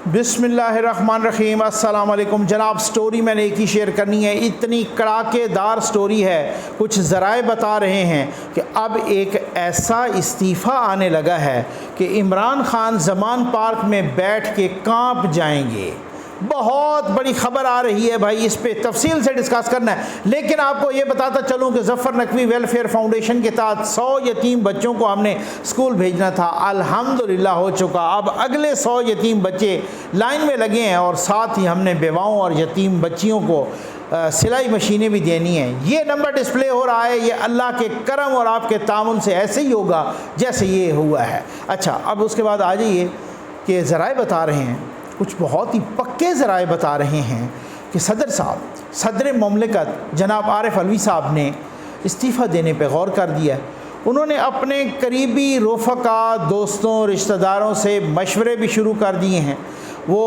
बिस्मिल्लाहिर्रहमानिर्रहीम। अस्सलाम वालेकुम जनाब। स्टोरी मैंने एक ही शेयर करनी है। इतनी कड़ाकेदार स्टोरी है, कुछ ज़राए बता रहे हैं कि अब एक ऐसा इस्तीफ़ा आने लगा है कि इमरान खान ज़मान पार्क में बैठ के कांप जाएंगे। बहुत बड़ी ख़बर आ रही है भाई, इस पे तफसील से डिस्कस करना है। लेकिन आपको ये बताता चलूँ कि ज़फ़र नकवी वेलफेयर फाउंडेशन के तहत 100 यतीम बच्चों को हमने स्कूल भेजना था, अल्हम्दुलिल्लाह हो चुका। अब अगले 100 यतीम बच्चे लाइन में लगे हैं और साथ ही हमने बेवाओं और यतीम बच्चियों को सिलाई मशीनें भी देनी हैं। ये नंबर डिस्प्ले हो रहा है, ये अल्लाह के करम और आपके तामुन से ऐसे ही होगा जैसे ये हुआ है। अच्छा, अब उसके बाद आ जाइए कि ज़राए बता रहे हैं, कुछ बहुत ही पक्के ज़राए बता रहे हैं कि सदर ममलिकत जनाब आरिफ अलवी साहब ने इस्तीफ़ा देने पे गौर कर दिया है। उन्होंने अपने करीबी रफ़क़ा, दोस्तों, रिश्तेदारों से मशवरे भी शुरू कर दिए हैं। वो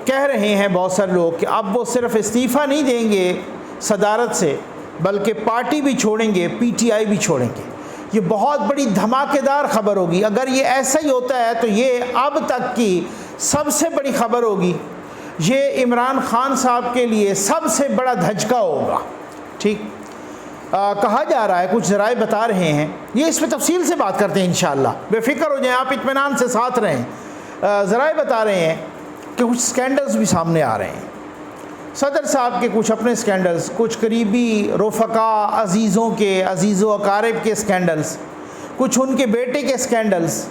कह रहे हैं बहुत सारे लोग कि अब वो सिर्फ़ इस्तीफ़ा नहीं देंगे सदारत से, बल्कि पार्टी भी छोड़ेंगे, PTI भी छोड़ेंगे। ये बहुत बड़ी धमाकेदार ख़बर होगी। अगर ये ऐसा ही होता है तो ये अब तक की सबसे बड़ी ख़बर होगी। ये इमरान खान साहब के लिए सबसे बड़ा धचका होगा। ठीक कहा जा रहा है, कुछ ज़राए बता रहे हैं, ये इस पर तफसील से बात करते हैं इंशाअल्लाह। बेफ़िक्र हो जाएं, आप इत्मीनान से साथ रहें। ज़राए बता रहे हैं कि कुछ स्कैंडल्स भी सामने आ रहे हैं। सदर साहब के कुछ अपने स्कैंडल्स, कुछ करीबी रफ़क़ा, अजीज़ों के, अजीज़ो अकारिब के स्कैंडल्स, कुछ उनके बेटे के स्कैंडल्स,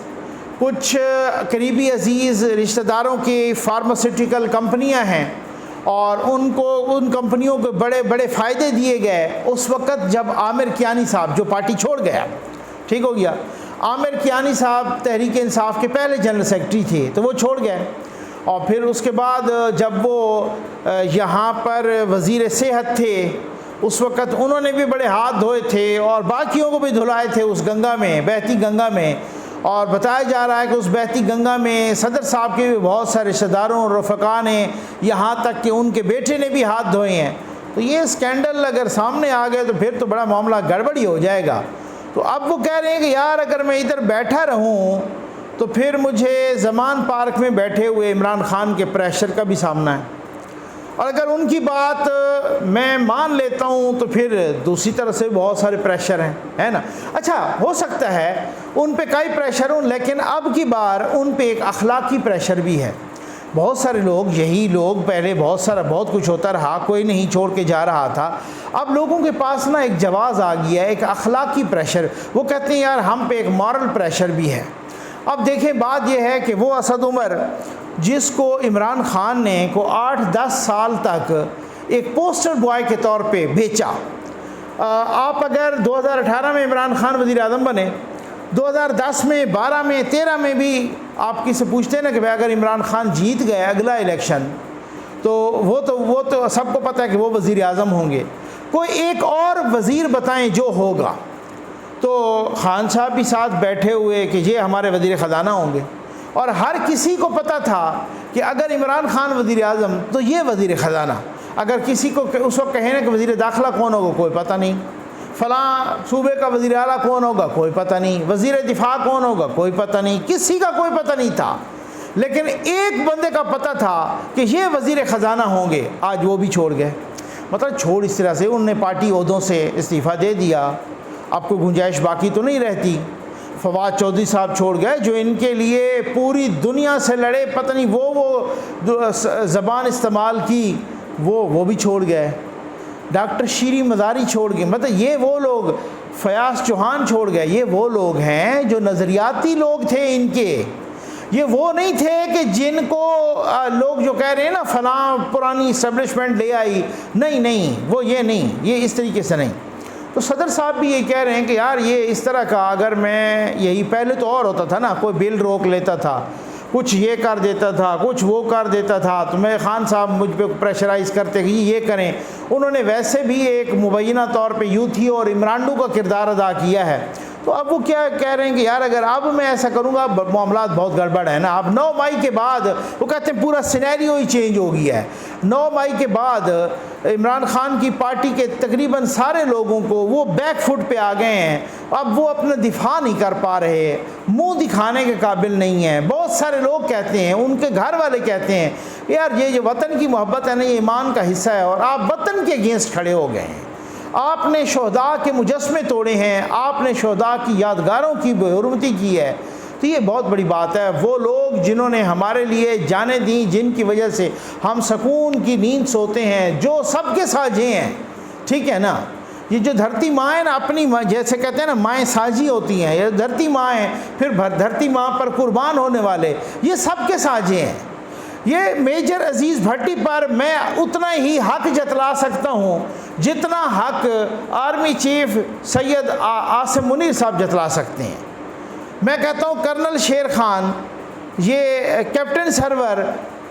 कुछ करीबी अजीज़ रिश्तेदारों की फार्मास्यूटिकल कंपनियां हैं और उनको उन कंपनियों को बड़े बड़े फ़ायदे दिए गए उस वक़्त जब आमिर कियानी साहब, जो पार्टी छोड़ गया, ठीक हो गया। आमिर कियानी साहब तहरीक इंसाफ के पहले जनरल सेक्रेटरी थे, तो वो छोड़ गए। और फिर उसके बाद जब वो यहाँ पर वज़ीर सेहत थे, उस वक़्त उन्होंने भी बड़े हाथ धोए थे और बाकियों को भी धुलाए थे उस गंगा में, बहती गंगा में। और बताया जा रहा है कि उस बहती गंगा में सदर साहब के भी बहुत सारे रिश्तेदारों और रफ़क़ा ने, यहाँ तक कि उनके बेटे ने भी हाथ धोए हैं। तो ये स्कैंडल अगर सामने आ गए तो फिर तो बड़ा मामला गड़बड़ी हो जाएगा। तो अब वो कह रहे हैं कि यार अगर मैं इधर बैठा रहूँ तो फिर मुझे ज़मान पार्क में बैठे हुए इमरान खान के प्रेशर का भी सामना है, और अगर उनकी बात मैं मान लेता हूँ तो फिर दूसरी तरफ से बहुत सारे प्रेशर हैं, है ना। अच्छा, हो सकता है उन पे कई प्रेशर हों, लेकिन अब की बार उन पे एक अखलाकी प्रेशर भी है। बहुत सारे लोग, यही लोग, पहले बहुत कुछ होता रहा, कोई नहीं छोड़ के जा रहा था। अब लोगों के पास ना एक जवाज़ आ गया है, एक अखलाकी प्रेशर। वो कहते हैं यार हम पे एक मॉरल प्रेशर भी है। अब देखें, बात यह है कि वो असद उमर जिसको इमरान खान ने को 8-10 साल तक एक पोस्टर बॉय के तौर पे बेचा। आप अगर 2018 में इमरान खान वज़ीर आज़म बने, 2010 में, 12 में, 13 में भी आप किसी से पूछते हैं ना कि भाई अगर इमरान खान जीत गए अगला इलेक्शन तो वो तो सबको पता है कि वो वज़ीर आज़म होंगे। कोई एक और वज़ीर बताएं जो होगा, तो खान साहब भी साथ बैठे हुए कि ये हमारे वज़ीर ख़जाना होंगे। और हर किसी को पता था कि अगर इमरान खान वज़ीर आज़म तो ये वज़ीर ख़जाना। अगर किसी को उस वक्त कहें ना कि वज़ीर दाखिला कौन होगा, कोई पता नहीं। फ़लाँ सूबे का वज़ीर आला कौन होगा, कोई पता नहीं। वज़ीर दिफ़ा कौन होगा, कोई पता नहीं। किसी का कोई पता नहीं था, लेकिन एक बंदे का पता था कि ये वज़ीर ख़जाना होंगे। आज वो भी छोड़ गए। मतलब छोड़ इस तरह से उन्होंने पार्टी ओहदों से इस्तीफ़ा दे दिया। आपको गुंजाइश बाकी तो नहीं रहती। फवाद चौधरी साहब छोड़ गए जो इनके लिए पूरी दुनिया से लड़े, पता नहीं वो ज़बान इस्तेमाल की, वो भी छोड़ गए। डॉक्टर शीरी मज़ारी छोड़ गए। मतलब ये वो लोग, फयाज़ चौहान छोड़ गए। ये वो लोग हैं जो नज़रियाती लोग थे इनके। ये वो नहीं थे कि जिनको लोग जो कह रहे हैं ना फ़लाँ पुरानी इस्टेब्लिशमेंट ले आई, नहीं, वो ये नहीं, ये इस तरीके से नहीं। तो सदर साहब भी ये कह रहे हैं कि यार ये इस तरह का, अगर मैं यही पहले तो और होता था ना, कोई बिल रोक लेता था, कुछ ये कर देता था, कुछ वो कर देता था, तो मैं खान साहब मुझ पे प्रेशराइज़ करते कि ये करें। उन्होंने वैसे भी एक मुबैना तौर पे यूथी और इमरानडू का किरदार अदा किया है। तो अब वो क्या कह रहे हैं कि यार अगर अब मैं ऐसा करूँगा मामला बहुत गड़बड़ है ना। अब 9 मई के बाद वो कहते हैं पूरा सिनेरियो ही चेंज हो गया है। 9 मई के बाद इमरान खान की पार्टी के तकरीबन सारे लोगों को वो बैक फुट पे आ गए हैं। अब वो अपना दिफा नहीं कर पा रहे, मुंह दिखाने के काबिल नहीं है। बहुत सारे लोग कहते हैं, उनके घर वाले कहते हैं, यार ये जो वतन की मोहब्बत है ना, ये ईमान का हिस्सा है, और आप वतन के अगेंस्ट खड़े हो गए हैं। आपने शोहदा के मुजस्मे तोड़े हैं, आपने शोहदा की यादगारों की बेहुरमती की है। तो ये बहुत बड़ी बात है। वो लोग जिन्होंने हमारे लिए जानें दी, जिनकी वजह से हम सुकून की नींद सोते हैं, जो सबके साझे हैं, ठीक है ना। ये जो धरती माँ है ना, अपनी माँ, जैसे कहते हैं ना माएँ साझी होती हैं, ये धरती माँ है, फिर धरती माँ पर कुर्बान होने वाले, ये सबके साझे हैं। ये मेजर अजीज़ भट्टी पर मैं उतना ही हक जतला सकता हूँ जितना हक आर्मी चीफ सैयद आसिम मुनीर साहब जतला सकते हैं। मैं कहता हूँ कर्नल शेर खान, ये कैप्टन सरवर,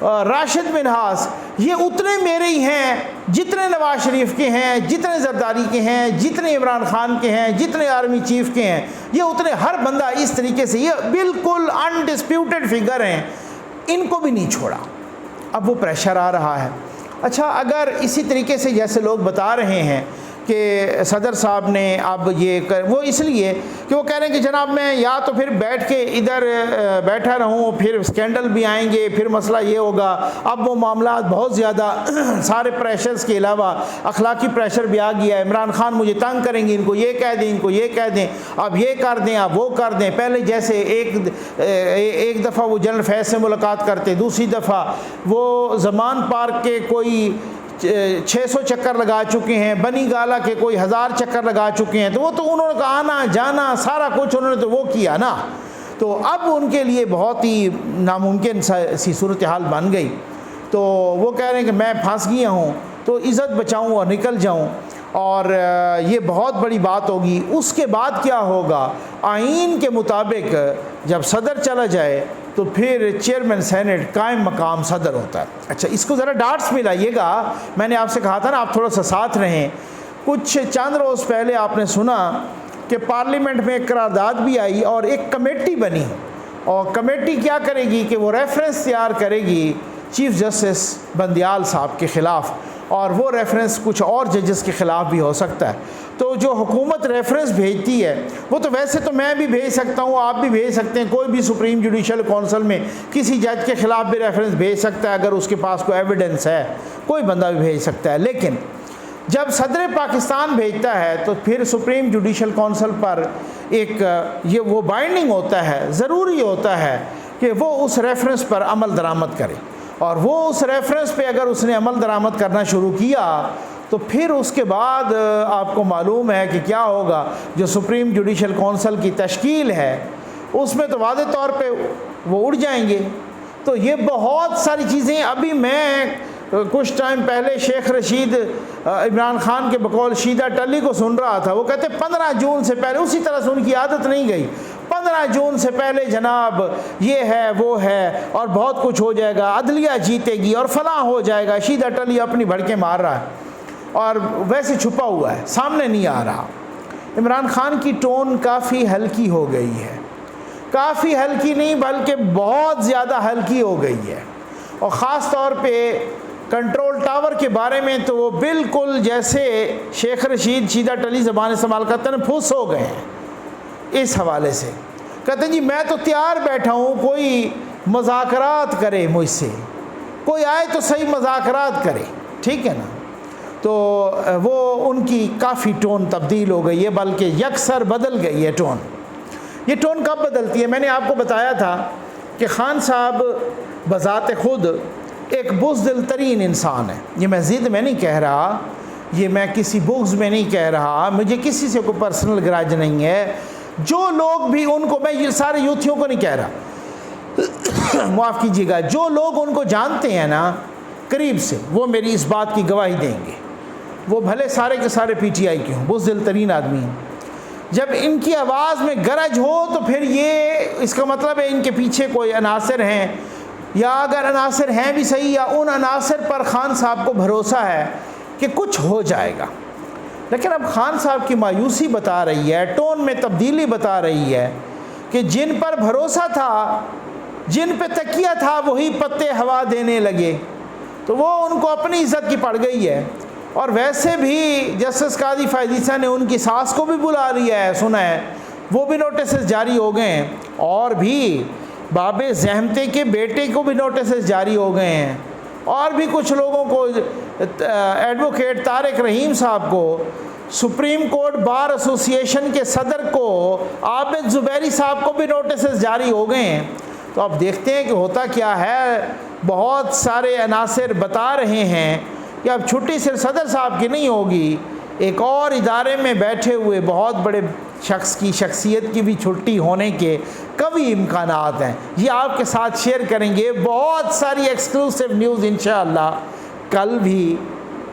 राशिद मिन्हास, ये उतने मेरे ही हैं जितने नवाज शरीफ के हैं, जितने जरदारी के हैं, जितने इमरान खान के हैं, जितने आर्मी चीफ के हैं। ये उतने, हर बंदा इस तरीके से, ये बिल्कुल अनडिस्प्यूटेड फिगर हैं, इनको भी नहीं छोड़ा। अब वो प्रेशर आ रहा है। अच्छा, अगर इसी तरीके से जैसे लोग बता रहे हैं कि सदर साहब ने अब ये वो इसलिए कि वो कह रहे हैं कि जनाब मैं या तो फिर बैठ के इधर बैठा रहूं, फिर स्कैंडल भी आएंगे, फिर मसला ये होगा। अब वो मामला बहुत ज़्यादा सारे प्रेशर्स के अलावा अखलाकी प्रेशर भी आ गया है। इमरान खान मुझे तंग करेंगे, इनको ये कह दें, इनको ये कह दें, अब ये कर दें, अब वो कर दें। पहले जैसे एक दफ़ा वो जनरल फैज़ से मुलाकात करते, दूसरी दफ़ा वो ज़मान पार्क के कोई 600 चक्कर लगा चुके हैं, बनी गाला के कोई 1000 चक्कर लगा चुके हैं। तो वो तो उन्होंने आना जाना सारा कुछ उन्होंने तो वो किया ना। तो अब उनके लिए बहुत ही नामुमकिन सी सूरत हाल बन गई। तो वो कह रहे हैं कि मैं फंस गया हूँ, तो इज़्ज़त बचाऊँ और निकल जाऊँ, और ये बहुत बड़ी बात होगी। उसके बाद क्या होगा, आइन के मुताबिक जब सदर चला जाए तो फिर चेयरमैन सेनेट कायम मकाम सदर होता है। अच्छा, इसको ज़रा डार्ट्स मिलाइएगा। मैंने आपसे कहा था ना, आप थोड़ा सा साथ रहें। कुछ चंद रोज़ पहले आपने सुना कि पार्लियामेंट में एक करारदाद भी आई और एक कमेटी बनी, और कमेटी क्या करेगी कि वो रेफरेंस तैयार करेगी चीफ़ जस्टिस बंदियाल साहब के ख़िलाफ़, और वो रेफरेंस कुछ और जजेस के ख़िलाफ़ भी हो सकता है। तो जो हुकूमत रेफरेंस भेजती है, वो तो वैसे तो मैं भी भेज सकता हूँ, आप भी भेज सकते हैं, कोई भी सुप्रीम जुडिशल काउंसिल में किसी जज के ख़िलाफ़ भी रेफरेंस भेज सकता है अगर उसके पास कोई एविडेंस है, कोई बंदा भी भेज सकता है। लेकिन जब सदर पाकिस्तान भेजता है तो फिर सुप्रीम जुडिशल काउंसिल पर एक ये वो बाइंडिंग होता है, ज़रूरी होता है कि वो उस रेफरेंस पर अमल दरामद करे, और वो उस रेफरेंस पे अगर उसने अमल दरामद करना शुरू किया तो फिर उसके बाद आपको मालूम है कि क्या होगा। जो सुप्रीम जुडिशल काउंसिल की तश्कील है उसमें तो वादे तौर पे वो उड़ जाएंगे। तो ये बहुत सारी चीज़ें, अभी मैं कुछ टाइम पहले शेख रशीद इमरान खान के बकौल शीदा टली को सुन रहा था। वो कहते 15 जून से पहले, उसी तरह से उनकी आदत नहीं गई, 15 जून से पहले जनाब ये है वो है और बहुत कुछ हो जाएगा, अदलिया जीतेगी और फलां हो जाएगा। शीदा टली अपनी भड़के मार रहा है और वैसे छुपा हुआ है, सामने नहीं आ रहा। इमरान खान की टोन काफ़ी हल्की हो गई है, काफ़ी हल्की नहीं बल्कि बहुत ज़्यादा हल्की हो गई है। और ख़ास तौर पे कंट्रोल टावर के बारे में तो वो बिल्कुल जैसे शेख रशीद शीदा टली ज़बान इस्तेमाल करते हैं, फुस हो गए हैं इस हवाले से। कहते हैं जी मैं तो तैयार बैठा हूँ, कोई मज़ाकरात करे मुझसे, कोई आए तो सही मज़ाकरात करे, ठीक है ना। तो वो उनकी काफ़ी टोन तब्दील हो गई है, बल्कि यकसर बदल गई है टोन। ये टोन कब बदलती है? मैंने आपको बताया था कि खान साहब बज़ात ख़ुद एक बुज़दिल तरीन इंसान है। ये मैं ज़िद में नहीं कह रहा, ये मैं किसी बुग़्ज़ में नहीं कह रहा, मुझे किसी से कोई पर्सनल ग्रज नहीं है। जो लोग भी उनको, मैं ये सारे यूथियों को नहीं कह रहा, माफ़ कीजिएगा, जो लोग उनको जानते हैं ना करीब से, वो मेरी इस बात की गवाही देंगे। वो भले सारे के सारे PTI के हों, बुज़दिल तरीन आदमी हैं। जब इनकी आवाज़ में गरज हो तो फिर ये इसका मतलब है इनके पीछे कोई अनासर हैं, या अगर अनासर हैं भी सही, या उन अनासर पर खान साहब को भरोसा है कि कुछ हो जाएगा। लेकिन अब खान साहब की मायूसी बता रही है, टोन में तब्दीली बता रही है कि जिन पर भरोसा था, जिन पे तकिया था, वही पत्ते हवा देने लगे। तो वो उनको अपनी इज़्ज़त की पड़ गई है। और वैसे भी जस्टिस काजी फ़ायज़ ने उनकी सास को भी बुला लिया है, सुना है, वो भी नोटिस जारी हो गए हैं। और भी बाबे ज़हमते के बेटे को भी नोटिस जारी हो गए हैं। और भी कुछ लोगों को, एडवोकेट तारिक रहीम साहब को, सुप्रीम कोर्ट बार एसोसिएशन के सदर को, आबिद ज़ुबैरी साहब को भी नोटिस जारी हो गए हैं। तो अब देखते हैं कि होता क्या है। बहुत सारे अनासिर बता रहे हैं कि अब छुट्टी सिर्फ सदर साहब की नहीं होगी, एक और इदारे में बैठे हुए बहुत बड़े शख्स की, शख्सियत की भी छुट्टी होने के कभी इम्कानात हैं। ये आपके साथ शेयर करेंगे बहुत सारी एक्सक्लूसिव न्यूज़ इंशाअल्लाह, कल भी,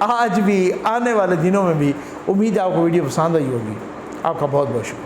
आज भी, आने वाले दिनों में भी। उम्मीद है आपको वीडियो पसंद आई होगी। आपका बहुत बहुत शुक्रिया।